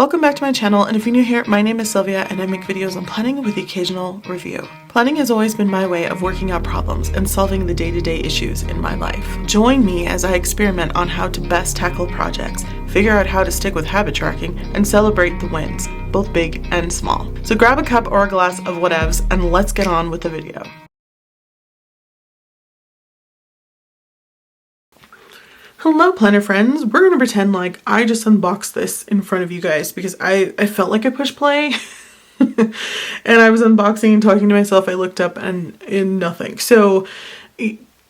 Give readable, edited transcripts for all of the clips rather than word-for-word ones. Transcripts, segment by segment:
Welcome back to my channel, and if you're new here, my name is Sylvia and I make videos on planning with the occasional review. Planning has always been my way of working out problems and solving the day-to-day issues in my life. Join me as I experiment on how to best tackle projects, figure out how to stick with habit tracking, and celebrate the wins, both big and small. So grab a cup or a glass of whatevs and let's get on with the video. Hello planner friends, we're gonna pretend like I just unboxed this in front of you guys because I felt like I pushed play and I was unboxing and talking to myself. I looked up and in nothing. So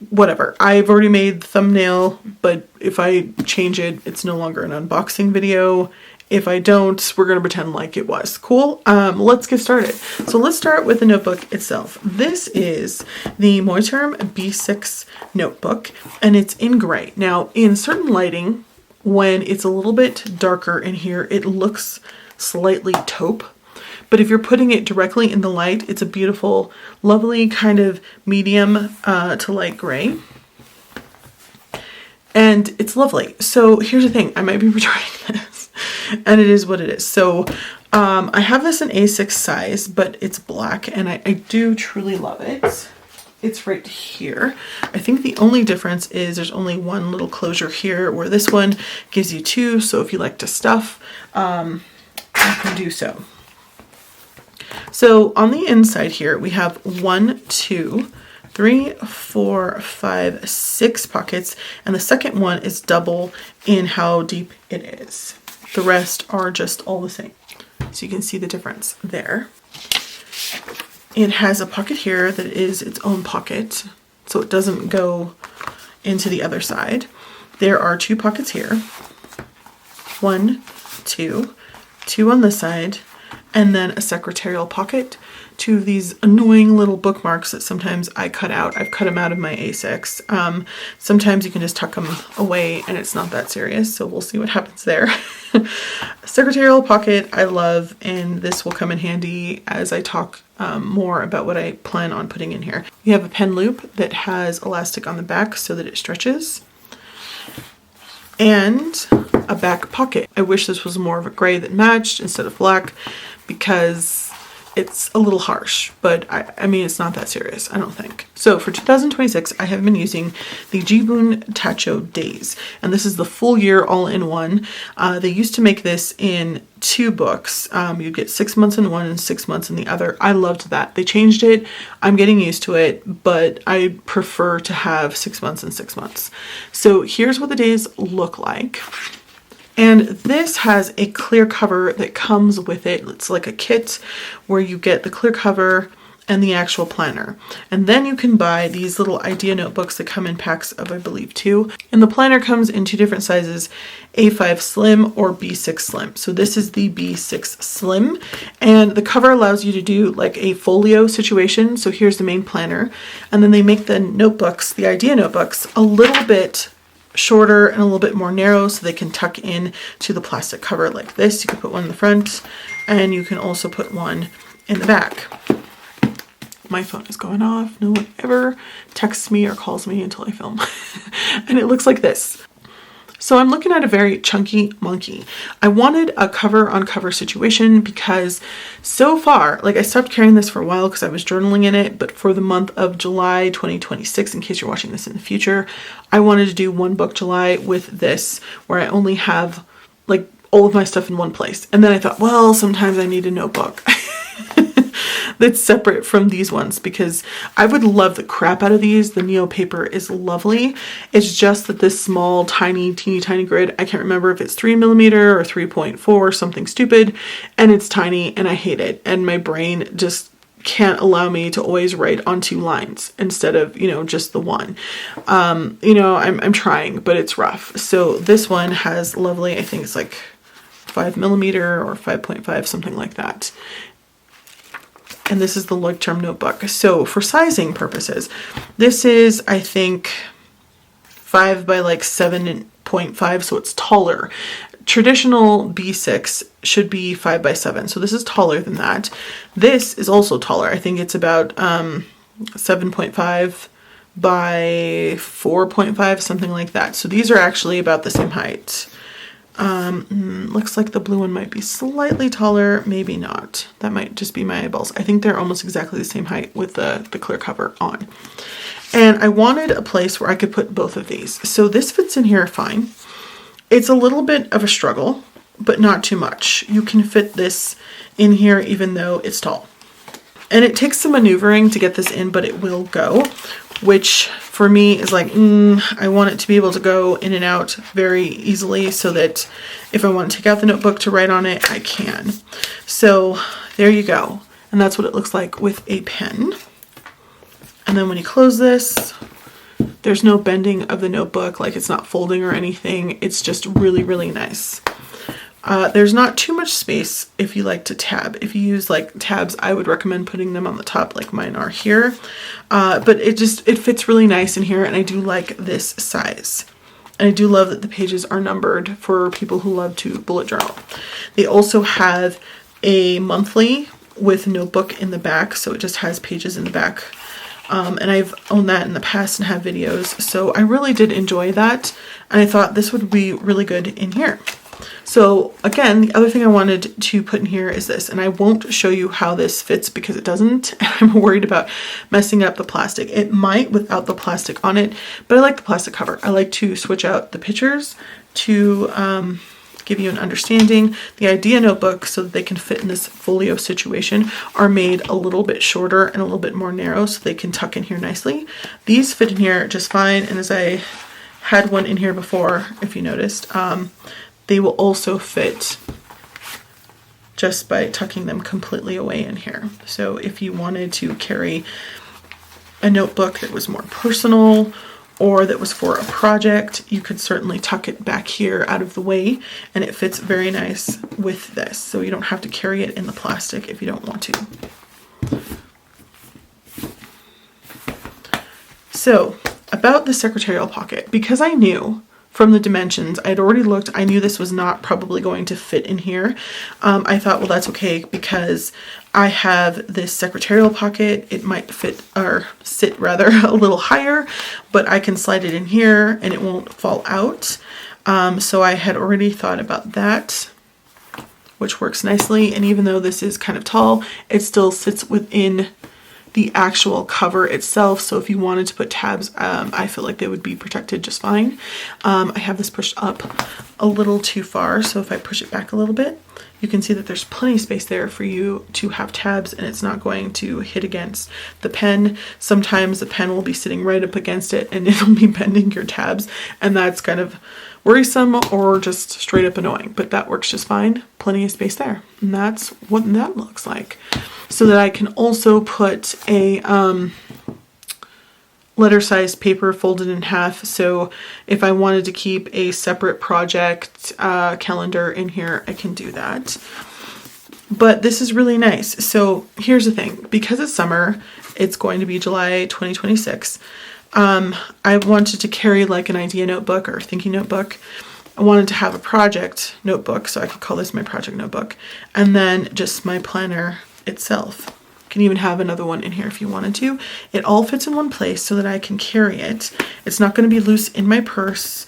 whatever, I've already made the thumbnail, but if I change it, it's no longer an unboxing video. If I don't, we're gonna pretend like it was. Cool? Let's get started. So let's start with the notebook itself. This is the Moterm B6 notebook, and it's in gray. Now, in certain lighting, when it's a little bit darker in here, it looks slightly taupe. But if you're putting it directly in the light, it's a beautiful, lovely kind of medium to light gray. And it's lovely. So here's the thing, I might be portraying this, and it is what it is. So I have this in A6 size, but it's black, and I do truly love it. It's right here. I think the only difference is there's only one little closure here, where this one gives you two, so if you like to stuff, you can do so. So on the inside here, we have 1, 2, 3, 4, 5, 6 pockets, and the second one is double in how deep it is. The rest are just all the same. So you can see the difference there. It has a pocket here that is its own pocket, so it doesn't go into the other side. There are 2 pockets here. 1, 2, 2 on this side, and then a secretarial pocket. 2 of these annoying little bookmarks that sometimes I cut out. I've cut them out of my A6. Sometimes you can just tuck them away and it's not that serious, so we'll see what happens there. Secretarial pocket I love, and this will come in handy as I talk more about what I plan on putting in here. You have a pen loop that has elastic on the back so that it stretches, and a back pocket. I wish this was more of a gray that matched instead of black, because it's a little harsh, but I mean, it's not that serious, I don't think. So for 2026, I have been using the Jibun Techo Days, and this is the full year all-in-one. They used to make this in 2 books. You'd get 6 months in one and 6 months in the other. I loved that. They changed it. I'm getting used to it, but I prefer to have 6 months and 6 months. So here's what the days look like. And this has a clear cover that comes with it. It's like a kit where you get the clear cover and the actual planner. And then you can buy these little idea notebooks that come in packs of, I believe, 2. And the planner comes in 2 different sizes, A5 Slim or B6 Slim. So this is the B6 Slim. And the cover allows you to do like a folio situation. So here's the main planner. And then they make the notebooks, the idea notebooks, a little bit shorter and a little bit more narrow so they can tuck in to the plastic cover like this. You can put one in the front, and you can also put one in the back. My phone is going off. No one ever texts me or calls me until I film. And it looks like this. So I'm looking at a very chunky monkey. I wanted a cover on cover situation because so far, like I stopped carrying this for a while because I was journaling in it, but for the month of July 2026, in case you're watching this in the future, I wanted to do one book July with this, where I only have like all of my stuff in one place. And then I thought, well, sometimes I need a notebook that's separate from these ones, because I would love the crap out of these. The Neo paper is lovely. It's just that this small, tiny, teeny tiny grid, I can't remember if it's 3mm or 3.4 or something stupid, and it's tiny and I hate it. And my brain just can't allow me to always write on 2 lines instead of, you know, just the one. You know, I'm trying, but it's rough. So this one has lovely, I think it's like 5mm or 5.5, something like that. And this is the Leuctturm notebook. So for sizing purposes, this is, I think, 5 by like 7.5, so it's taller. Traditional B6 should be 5 by 7, so this is taller than that. This is also taller. I think it's about 7.5 by 4.5, something like that. So these are actually about the same height. Looks like the blue one might be slightly taller, maybe not. That might just be my eyeballs. I think they're almost exactly the same height with the clear cover on. And I wanted a place where I could put both of these. So this fits in here fine. It's a little bit of a struggle, but not too much. You can fit this in here even though it's tall. And it takes some maneuvering to get this in, but it will go, which for me is like, I want it to be able to go in and out very easily so that if I want to take out the notebook to write on it, I can. So there you go. And that's what it looks like with a pen. And then when you close this, there's no bending of the notebook, like it's not folding or anything. It's just really, really nice. There's not too much space if you like to tab. If you use like tabs, I would recommend putting them on the top like mine are here. But it fits really nice in here, and I do like this size. And I do love that the pages are numbered for people who love to bullet journal. They also have a monthly with notebook in the back, so it just has pages in the back. And I've owned that in the past and have videos, so I really did enjoy that, and I thought this would be really good in here. So again, the other thing I wanted to put in here is this, and I won't show you how this fits because it doesn't, and I'm worried about messing up the plastic. It might without the plastic on it, but I like the plastic cover. I like to switch out the pictures to give you an understanding. The idea notebook, so that they can fit in this folio situation, are made a little bit shorter and a little bit more narrow so they can tuck in here nicely. These fit in here just fine, and as I had one in here before, if you noticed, they will also fit just by tucking them completely away in here. So if you wanted to carry a notebook that was more personal or that was for a project, you could certainly tuck it back here out of the way, and it fits very nice with this. So you don't have to carry it in the plastic if you don't want to. So about the secretarial pocket, because I knew from the dimensions, I had already looked, I knew this was not probably going to fit in here. I thought, well, that's okay because I have this secretarial pocket. It might fit, or sit rather, a little higher, but I can slide it in here and it won't fall out. So I had already thought about that, which works nicely. And even though this is kind of tall, it still sits within the actual cover itself. So if you wanted to put tabs, I feel like they would be protected just fine. I have this pushed up a little too far, so if I push it back a little bit, you can see that there's plenty of space there for you to have tabs, and it's not going to hit against the pen. Sometimes the pen will be sitting right up against it and it'll be bending your tabs, and that's kind of worrisome or just straight up annoying, but that works just fine. Plenty of space there, and that's what that looks like. So that I can also put a letter-sized paper folded in half. So if I wanted to keep a separate project calendar in here, I can do that. But this is really nice. So here's the thing, because it's summer, it's going to be July 2026. I wanted to carry like an idea notebook or thinking notebook. I wanted to have a project notebook, so I could call this my project notebook, and then just my planner itself. You can even have another one in here if you wanted to. It all fits in one place so that I can carry it. It's not going to be loose in my purse.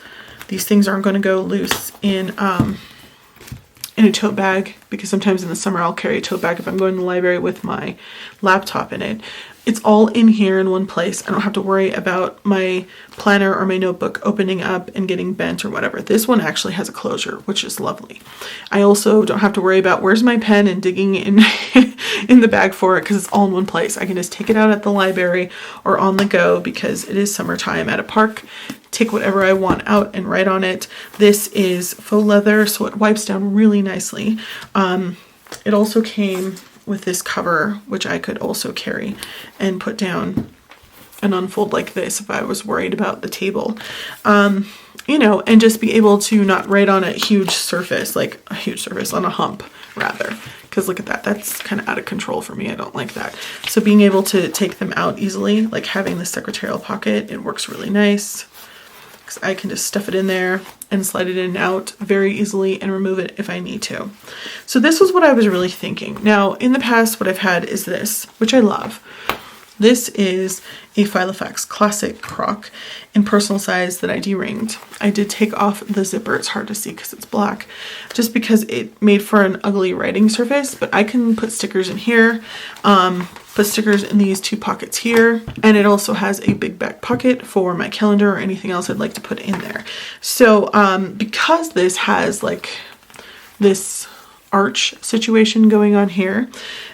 These things aren't going to go loose in a tote bag, because sometimes in the summer I'll carry a tote bag if I'm going to the library with my laptop in it. It's all in here in one place. I don't have to worry about my planner or my notebook opening up and getting bent or whatever. This one actually has a closure, which is lovely. I also don't have to worry about where's my pen and digging in in the bag for it, because it's all in one place. I can just take it out at the library or on the go, because it is summertime at a park. Take whatever I want out and write on it. This is faux leather, so it wipes down really nicely. It also came with this cover, which I could also carry and put down and unfold like this if I was worried about the table. You know, and just be able to not write on a huge surface, like a huge surface, on a hump rather. Because look at that, that's kind of out of control for me. I don't like that. So being able to take them out easily, like having the secretarial pocket, it works really nice. Because I can just stuff it in there and slide it in and out very easily and remove it if I need to. So this was what I was really thinking. Now, in the past, what I've had is this, which I love. This is a Filofax Classic crock in personal size that I de-ringed. I did take off the zipper. It's hard to see because it's black, just because it made for an ugly writing surface, but I can put stickers in here, put stickers in these 2 pockets here, and it also has a big back pocket for my calendar or anything else I'd like to put in there. So because this has like this arch situation going on here,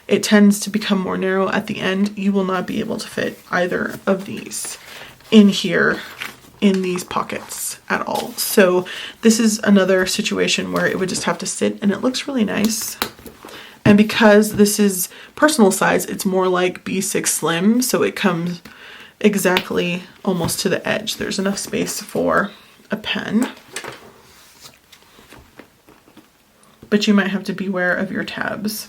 it tends to become more narrow at the end. You will not be able to fit either of these in here in these pockets at all. So this is another situation where it would just have to sit, and it looks really nice. And because this is personal size, it's more like B6 Slim, so it comes exactly almost to the edge. There's enough space for a pen, but you might have to beware of your tabs.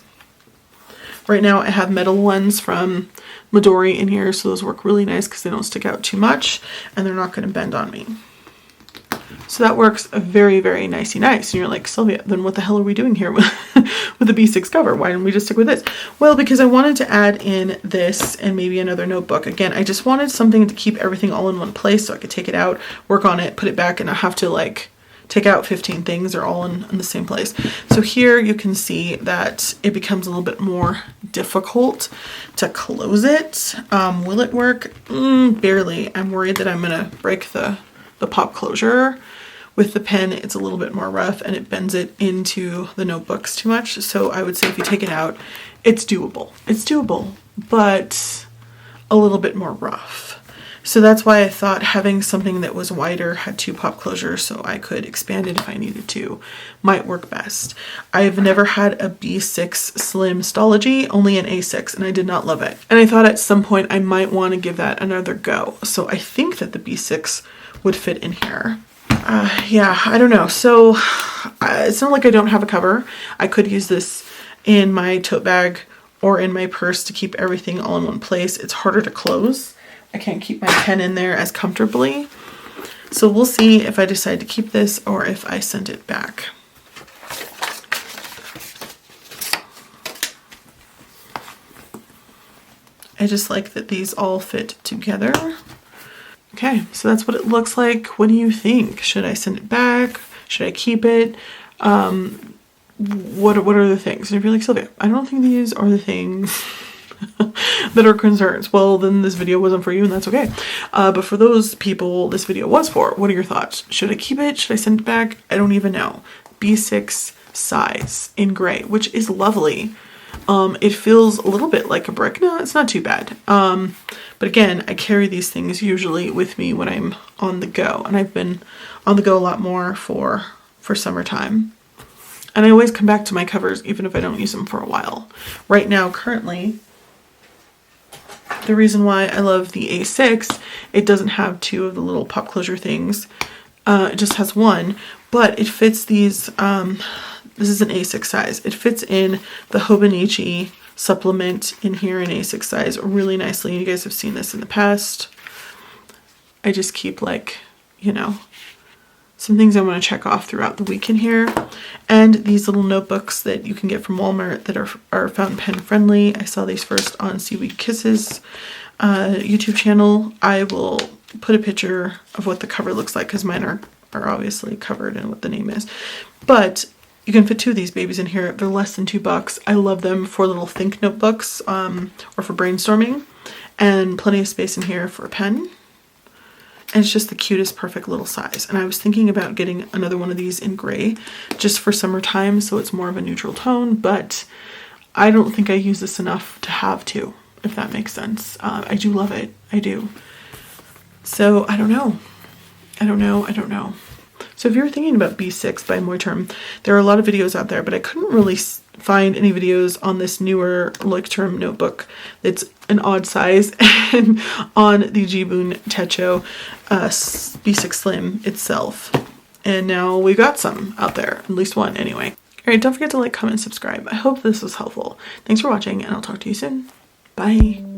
Right now I have metal ones from Midori in here, so those work really nice because they don't stick out too much and they're not going to bend on me. So that works very, very nicey nice. And you're like, Sylvia, then what the hell are we doing here with the B6 cover? Why didn't we just stick with this? Well, because I wanted to add in this and maybe another notebook. Again, I just wanted something to keep everything all in one place so I could take it out, work on it, put it back, and not have to like take out 15 things. They're all in the same place. So here you can see that it becomes a little bit more difficult to close it. Will it work? Barely. I'm worried that I'm gonna break the pop closure. With the pen, it's a little bit more rough and it bends it into the notebooks too much. So I would say if you take it out, it's doable. It's doable, but a little bit more rough. So that's why I thought having something that was wider, had 2 pop closures so I could expand it if I needed to, might work best. I've never had a B6 Slim Stology, only an A6, and I did not love it. And I thought at some point I might want to give that another go. So I think that the B6 would fit in here. Yeah, I don't know. So it's not like I don't have a cover. I could use this in my tote bag or in my purse to keep everything all in one place. It's harder to close. I can't keep my pen in there as comfortably. So we'll see if I decide to keep this or if I send it back. I just like that these all fit together. Okay, so that's what it looks like. What do you think? Should I send it back? Should I keep it? What are the things? And if you're like, Sylvia, I don't think these are the things that are concerns, well, then this video wasn't for you, and that's okay. But for those people this video was for, what are your thoughts? Should I keep it? Should I send it back? I don't even know. B6 size in gray, which is lovely. It feels a little bit like a brick. No, it's not too bad. But again, I carry these things usually with me when I'm on the go, and I've been on the go a lot more for summertime. And I always come back to my covers even if I don't use them for a while. Right now, currently, the reason why I love the A6, it doesn't have 2 of the little pop closure things. It just has 1, but it fits these, this is an A6 size. It fits in the Hobonichi supplement in here in A6 size really nicely. You guys have seen this in the past. I just keep like, you know, some things I want to check off throughout the week in here. And these little notebooks that you can get from Walmart that are fountain pen friendly. I saw these first on Seaweed Kisses YouTube channel. I will put a picture of what the cover looks like because mine are obviously covered in what the name is. But you can fit 2 of these babies in here. They're less than $2. I love them for little think notebooks or for brainstorming, and plenty of space in here for a pen. And it's just the cutest, perfect little size. And I was thinking about getting another one of these in gray just for summertime, so it's more of a neutral tone, but I don't think I use this enough to have to, if that makes sense. I do love it. I do. So I don't know. I don't know. So if you're thinking about B6 by Moterm, there are a lot of videos out there, but I couldn't really find any videos on this newer Leuctturm notebook that's an odd size and on the Jibun Techo B6 Slim itself. And now we got some out there, at least one anyway. All right, don't forget to like, comment, subscribe. I hope this was helpful. Thanks for watching, and I'll talk to you soon. Bye.